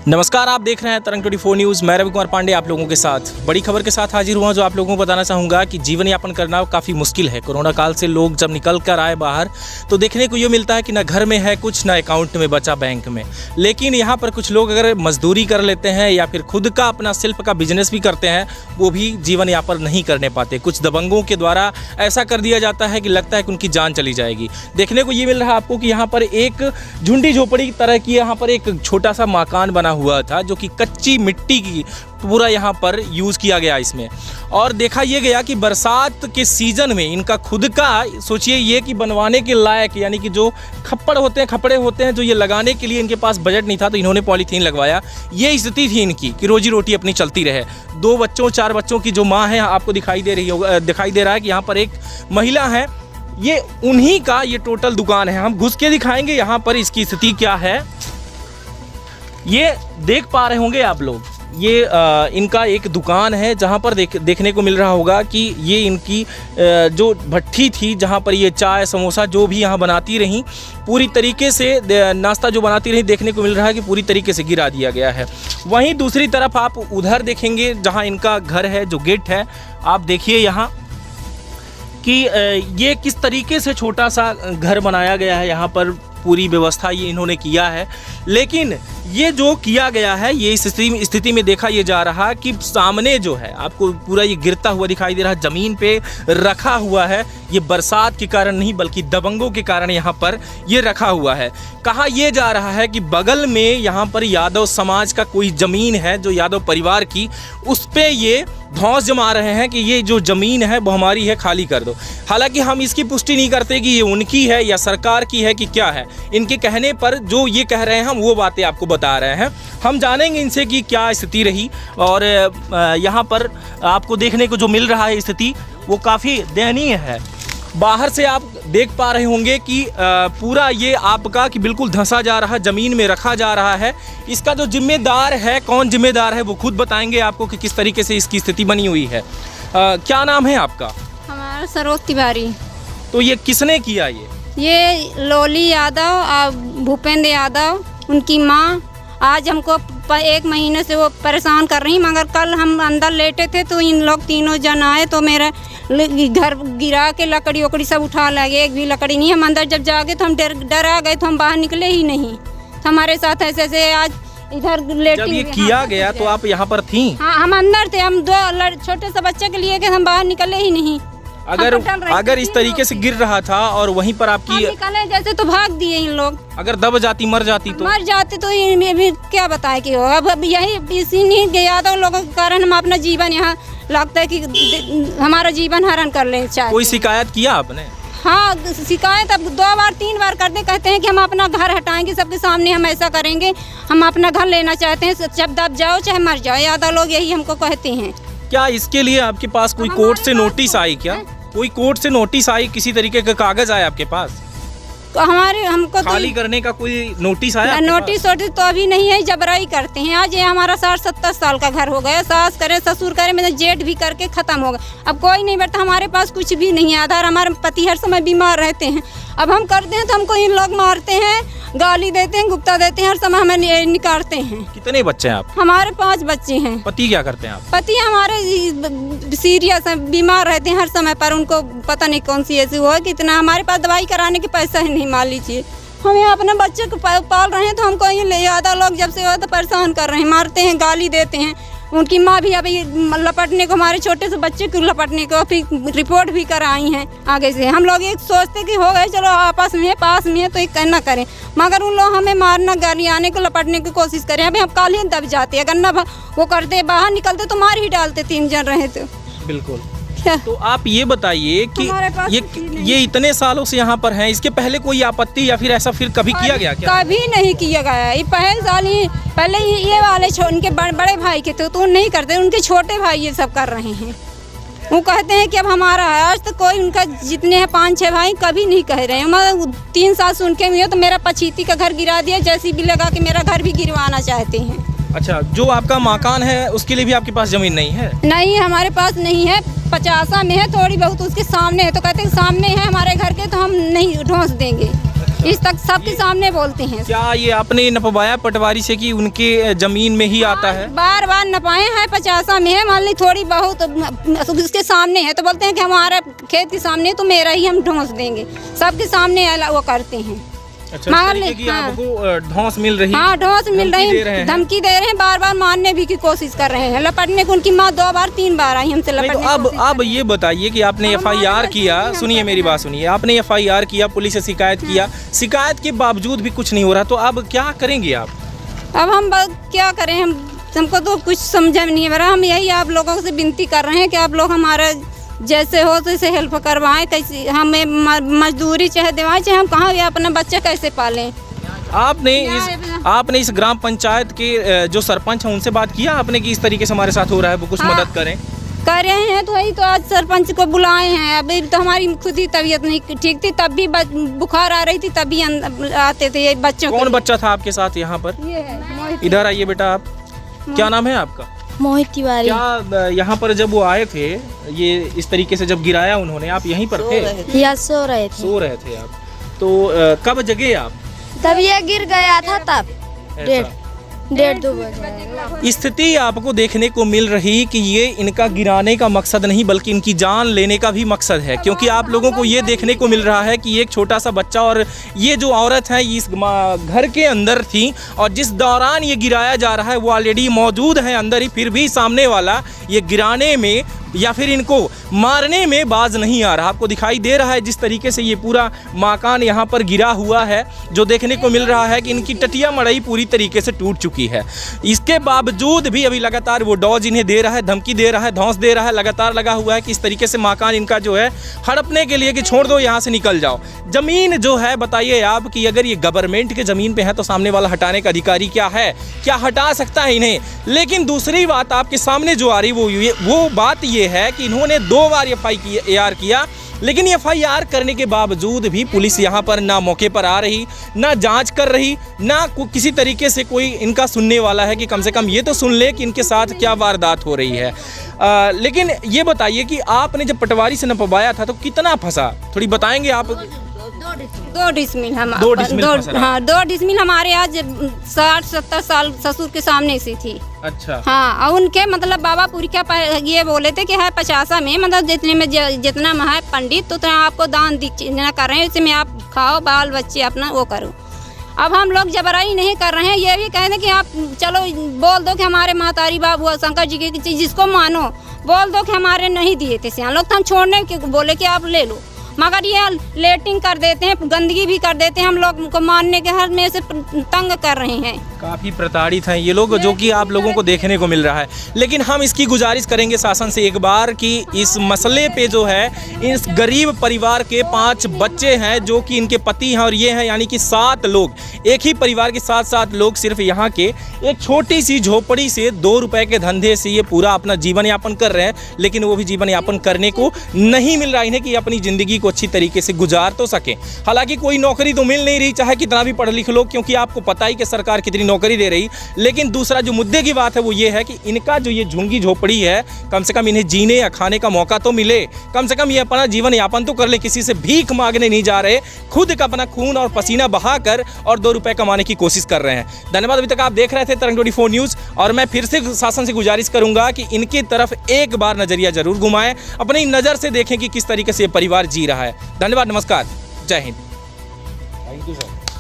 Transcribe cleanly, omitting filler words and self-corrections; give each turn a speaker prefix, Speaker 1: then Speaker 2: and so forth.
Speaker 1: नमस्कार, आप देख रहे हैं तरंग 24 न्यूज़। मैं रवि कुमार पांडे आप लोगों के साथ बड़ी खबर के साथ हाजिर हुआ, जो आप लोगों को बताना चाहूँगा कि जीवन यापन करना काफ़ी मुश्किल है। कोरोना काल से लोग जब निकल कर आए बाहर तो देखने को ये मिलता है कि ना घर में है कुछ, ना अकाउंट में बचा बैंक में। लेकिन यहाँ पर कुछ लोग अगर मजदूरी कर लेते हैं या फिर खुद का अपना शिल्प का बिजनेस भी करते हैं, वो भी जीवन यापन नहीं करने पाते। कुछ दबंगों के द्वारा ऐसा कर दिया जाता है कि लगता है कि उनकी जान चली जाएगी। देखने को ये मिल रहा है आपको कि यहाँ पर एक झुंडी झोपड़ी की तरह की यहाँ पर एक छोटा सा मकान बना हुआ था, जो कि कच्ची मिट्टी की पूरा यहाँ पर यूज़ किया गया इसमें। और देखा ये गया कि बरसात के सीज़न में इनका खुद का, सोचिए ये कि बनवाने के लायक, यानी कि जो खप्पड़ होते हैं, खपड़े होते हैं, जो ये लगाने के लिए इनके पास बजट नहीं था, तो इन्होंने पॉलीथीन लगवाया। ये स्थिति थी इनकी कि रोजी रोटी अपनी चलती रहे। 2 बच्चों 4 बच्चों की जो माँ है, आपको दिखाई दे रहा है कि यहाँ पर एक महिला है, ये उन्हीं का ये टोटल दुकान है। हम घुस के दिखाएंगे यहाँ पर इसकी स्थिति क्या है। ये देख पा रहे होंगे आप लोग, ये इनका एक दुकान है जहाँ पर देखने को मिल रहा होगा कि ये इनकी जो भट्ठी थी, जहाँ पर ये चाय समोसा जो भी यहाँ बनाती रहीं, पूरी तरीके से नाश्ता जो बनाती रहीं, देखने को मिल रहा है कि पूरी तरीके से गिरा दिया गया है। वहीं दूसरी तरफ आप उधर देखेंगे जहाँ इनका घर है, जो गेट है, आप देखिए यहाँ कि ये किस तरीके से छोटा सा घर बनाया गया है। यहाँ पर पूरी व्यवस्था ये इन्होंने किया है, लेकिन ये जो किया गया है, ये इस स्थिति में देखा ये जा रहा कि सामने जो है आपको पूरा ये गिरता हुआ दिखाई दे रहा है, ज़मीन पे रखा हुआ है। ये बरसात के कारण नहीं बल्कि दबंगों के कारण यहाँ पर ये रखा हुआ है। कहा यह जा रहा है कि बगल में यहाँ पर यादव समाज का कोई ज़मीन है, जो यादव परिवार की, उस पर ये धौंस जमा रहे हैं कि ये जो ज़मीन है वो हमारी है, खाली कर दो। हालांकि हम इसकी पुष्टि नहीं करते कि ये उनकी है या सरकार की है कि क्या है। इनके कहने पर जो ये कह रहे हैं हम वो बातें आपको बता रहे हैं। हम जानेंगे इनसे कि क्या स्थिति रही। और यहाँ पर आपको देखने को जो मिल रहा है स्थिति, वो काफ़ी दयनीय है। बाहर से आप देख पा रहे होंगे कि पूरा ये आपका कि बिल्कुल धंसा जा रहा, ज़मीन में रखा जा रहा है। इसका जो जिम्मेदार है, कौन जिम्मेदार है, वो खुद बताएंगे आपको कि किस तरीके से इसकी स्थिति बनी हुई है। क्या नाम है आपका?
Speaker 2: हमारा सरोज तिवारी।
Speaker 1: तो ये किसने किया?
Speaker 2: ये लोली यादव, भूपेंद्र यादव, उनकी माँ आज हमको 1 महीने से वो परेशान कर रही। मगर कल हम अंदर लेटे थे तो इन लोग तीनों जन आए तो मेरा घर गिरा के लकड़ी वकड़ी सब उठा लगे, एक भी लकड़ी नहीं। हम अंदर जब जागे तो हम डर आ गए, तो हम बाहर निकले ही नहीं। तो हमारे साथ ऐसे ऐसे आज इधर लेटी।
Speaker 1: जब ये किया गया तो आप यहाँ पर थी?
Speaker 2: हाँ, हम अंदर थे। हम 2 छोटे से बच्चे के लिए हम बाहर निकले ही नहीं।
Speaker 1: अगर इस तरीके से गिर रहा था और वहीं पर आपकी
Speaker 2: निकले जैसे तो भाग दिए इन लोग। अगर
Speaker 1: दब जाती, मर जाती तो
Speaker 2: ये भी क्या बताए कि हो। अब यही इसी यादव लोगों के कारण हम अपना जीवन यहाँ लगता है कि हमारा जीवन हरण कर लें।
Speaker 1: कोई शिकायत किया आपने?
Speaker 2: हाँ, शिकायत अब 2 बार 3 बार करते, कहते हैं कि हम अपना घर हटाएंगे, सबके सामने हम ऐसा करेंगे, हम अपना घर लेना चाहते हैं, जब दब जाओ चाहे मर जाओ। यादव लोग यही हमको कहते हैं।
Speaker 1: क्या इसके लिए आपके पास कोई कोर्ट से नोटिस आई? क्या कोई कोर्ट से नोटिस आई? किसी तरीके का कागज आया आपके पास?
Speaker 2: हमको
Speaker 1: खाली करने का कोई नोटिस आया?
Speaker 2: नोटिस तो अभी नहीं है, जबराई करते हैं। आज ये हमारा 60-70 साल का घर हो गया, सास करे ससुर करे, मैंने जेठ भी करके खत्म हो गया। अब कोई नहीं बैठता, हमारे पास कुछ भी नहीं है आधार। हमारे पति हर समय बीमार रहते हैं। अब हम करते हैं तो हमको इन लोग मारते हैं, गाली देते हैं, गुप्ता देते हैं, हर समय हमें निकालते हैं।
Speaker 1: कितने बच्चे हैं आप?
Speaker 2: हमारे 5 बच्चे हैं।
Speaker 1: पति क्या करते हैं आप?
Speaker 2: पति हमारे सीरियस है, बीमार रहते हैं हर समय पर। उनको पता नहीं कौन सी ऐसी हुआ कि इतना हमारे पास दवाई कराने के पैसा ही नहीं। मान लीजिए हम यहाँ अपने बच्चे को पाल रहे हैं, तो हमको ये यादव लोग जब से हुआ तो परेशान कर रहे हैं, मारते हैं, गाली देते हैं। उनकी माँ भी अभी लपटने को, हमारे छोटे से बच्चे को लपटने को फिर रिपोर्ट भी कराई हैं आगे से। हम लोग एक सोचते कि हो गए, चलो आपस में पास में है तो एक ना करें, मगर उन लोग हमें मारना, गाली आने को, लपटने की कोशिश करें। अभी हम काल ही दब जाते, अगर ना वो करते, बाहर निकलते तो मार ही डालते। 3 जन रहे तो बिल्कुल।
Speaker 1: तो आप ये बताइए कि ये इतने सालों से यहाँ पर हैं, इसके पहले कोई आपत्ति या फिर ऐसा फिर कभी किया गया क्या?
Speaker 2: कभी नहीं किया गया। ये पहले साल ही पहले ये वाले उनके बड़े भाई के थे तो नहीं करते, उनके छोटे भाई ये सब कर रहे हैं। वो कहते हैं कि अब हमारा है। आज तो कोई उनका जितने हैं 5-6 भाई कभी नहीं कह रहे हैं। मतलब 3 साल से उनके में तो मेरा पछीती का घर गिरा दिया, जैसी भी लगा कि मेरा घर भी गिरवाना चाहते हैं।
Speaker 1: अच्छा, जो आपका मकान है उसके लिए भी आपके पास जमीन नहीं है?
Speaker 2: नहीं, हमारे पास नहीं है। 50 में है, थोड़ी बहुत उसके सामने है, तो कहते हैं सामने है हमारे घर के, तो हम नहीं ढोंस देंगे। इस तक सबके सामने बोलते हैं।
Speaker 1: क्या ये आपने नपवाया पटवारी से कि उनके जमीन में ही आता है?
Speaker 2: बार बार नपाए हैं, 50 में है, मान ली थोड़ी बहुत उसके सामने है तो बोलते हैं कि हमारा खेत के सामने तो मेरा ही हम ढोंस देंगे, सबके सामने वो करते हैं।
Speaker 1: अच्छा, इस तरीके की आपको ढोंस मिल रही?
Speaker 2: हाँ, ढोंस मिल रही है, धमकी दे रहे हैं, बार बार मारने भी की कोशिश कर रहे हैं, लपटने को। उनकी माँ 2 बार 3 बार आई हमसे लपटने।
Speaker 1: तो अब ये बताइए कि आपने FIR किया, सुनिए मेरी बात सुनिए, आपने FIR किया, पुलिस से शिकायत किया, शिकायत के बावजूद भी कुछ नहीं हो रहा, तो अब क्या करेंगे आप?
Speaker 2: अब हम क्या करें, हमको तो कुछ समझ में नहीं आ रहा। हम यही आप लोगों से विनती कर रहे हैं कि आप लोग हमारा जैसे हो तैसे हेल्प करवाएं, कैसे हमें मजदूरी चाहे दिवाएं, चाहे हम कहाँ अपना बच्चा कैसे पालें।
Speaker 1: आपने इस ग्राम पंचायत के जो सरपंच हैं उनसे बात किया आपने कि इस तरीके से हमारे साथ हो रहा है, वो कुछ मदद करें?
Speaker 2: कर रहे हैं, तो वही तो आज सरपंच को बुलाए हैं। अभी तो हमारी खुद ही तबीयत नहीं ठीक थी, तब भी बुखार आ रही थी, तब भी आते थे ये बच्चों।
Speaker 1: कौन बच्चा था आपके साथ यहाँ पर?
Speaker 2: ये है,
Speaker 1: इधर आइए बेटा। आप क्या नाम है आपका?
Speaker 3: मोहित तिवारी।
Speaker 1: क्या यहाँ पर जब वो आए थे, ये इस तरीके से जब गिराया उन्होंने, आप यहीं पर थे?
Speaker 3: या सो रहे थे।
Speaker 1: सो रहे थे आप? तो कब जगे आप?
Speaker 3: तब ये गिर गया था, तब 1:30-2 बजे।
Speaker 1: स्थिति आपको देखने को मिल रही कि ये इनका गिराने का मकसद नहीं बल्कि इनकी जान लेने का भी मकसद है, क्योंकि आप लोगों को ये देखने को मिल रहा है कि एक छोटा सा बच्चा और ये जो औरत है इस घर के अंदर थी और जिस दौरान ये गिराया जा रहा है वो ऑलरेडी मौजूद है अंदर ही, फिर भी सामने वाला ये गिराने में या फिर इनको मारने में बाज नहीं आ रहा। आपको दिखाई दे रहा है जिस तरीके से ये पूरा मकान यहाँ पर गिरा हुआ है, जो देखने को मिल रहा है कि इनकी टटिया मड़ई पूरी तरीके से टूट चुकी है। इसके बावजूद भी अभी लगातार वो डॉज इन्हें दे रहा है, धमकी दे रहा है, धौंस दे रहा है, लगातार लगा हुआ है कि इस तरीके से मकान इनका जो है हड़पने के लिए कि छोड़ दो, यहाँ से निकल जाओ। ज़मीन जो है बताइए आप कि अगर ये गवर्नमेंट के ज़मीन पे है तो सामने वाला हटाने का अधिकारी क्या है, क्या हटा सकता है इन्हें? लेकिन दूसरी बात आपके सामने जो आ रही वो बात ये है कि इन्होंने 2 बार FIR किया, लेकिन FIR करने के बावजूद भी पुलिस यहाँ पर ना मौके पर आ रही, ना जांच कर रही, ना किसी तरीके से कोई इनका सुनने वाला है कि कम से कम ये तो सुन ले कि इनके साथ क्या वारदात हो रही है। लेकिन ये बताइए कि आपने जब पटवारी से नपवाया था तो कितना फंसा, थोड़ी बताएंगे आप?
Speaker 2: 2 डिसमिल हम
Speaker 1: 2 डिसमिल
Speaker 2: हाँ, 2 डिसमिल हमारे आज 60-70 साल ससुर के सामने से थी।
Speaker 1: अच्छा।
Speaker 2: हाँ, और उनके मतलब बाबा पुरखा ये बोले थे कि है 50 में, मतलब जितने में जितना में है पंडित उतना आपको दान न कर रहे हैं, इसमें आप खाओ, बाल बच्चे अपना वो करो। अब हम लोग जबराई नहीं कर रहे हैं, ये भी कह दें कि आप चलो बोल दो कि हमारे महतारी बाबू शंकर जी की चीज़ जिसको मानो, बोल दो कि हमारे नहीं दिए थे सियान लोग, तो हम छोड़ने के बोले कि आप ले लो, मगर ये लेटिंग कर देते हैं, गंदगी भी कर देते हैं, हम लोग को मारने के हर में से तंग कर रहे हैं।
Speaker 1: काफ़ी प्रताड़ित हैं ये लोग, जो कि आप लोगों को देखने को मिल रहा है। लेकिन हम इसकी गुजारिश करेंगे शासन से एक बार कि इस मसले पे जो है, इस गरीब परिवार के 5 बच्चे हैं जो कि इनके पति हैं और ये हैं, यानी कि 7 लोग, एक ही परिवार के 7 लोग सिर्फ यहाँ के एक छोटी सी झोपड़ी से 2 रुपए के धंधे से ये पूरा अपना जीवन यापन कर रहे हैं, लेकिन वो भी जीवन यापन करने को नहीं मिल रहा इन्हें कि अपनी ज़िंदगी को अच्छी तरीके से गुजार तो सकें। हालांकि कोई नौकरी तो मिल नहीं रही, चाहे कितना भी पढ़ लिख लो, क्योंकि आपको पता ही कि सरकार कितनी नौकरी दे रही। लेकिन दूसरा जो मुद्दे की बात है वो ये है कि इनका जो ये झुंगी झोपड़ी है, कम से कम इन्हें जीने या खाने का मौका तो मिले, कम से कम ये अपना जीवन यापन तो कर ले, किसी से भीख मांगने नहीं जा रहे, खुद का अपना खून और पसीना बहाकर और 2 रुपए कमाने की कोशिश कर रहे हैं। धन्यवाद। अभी तक आप देख रहे थे तरंग 24 न्यूज़, और मैं फिर से शासन से गुजारिश करूंगा कि इनकी तरफ एक बार नजरिया जरूर घुमाएं, अपनी नज़र से देखें कि किस तरीके से ये परिवार जी रहा है। धन्यवाद, नमस्कार, जय हिंद। Thank you sir.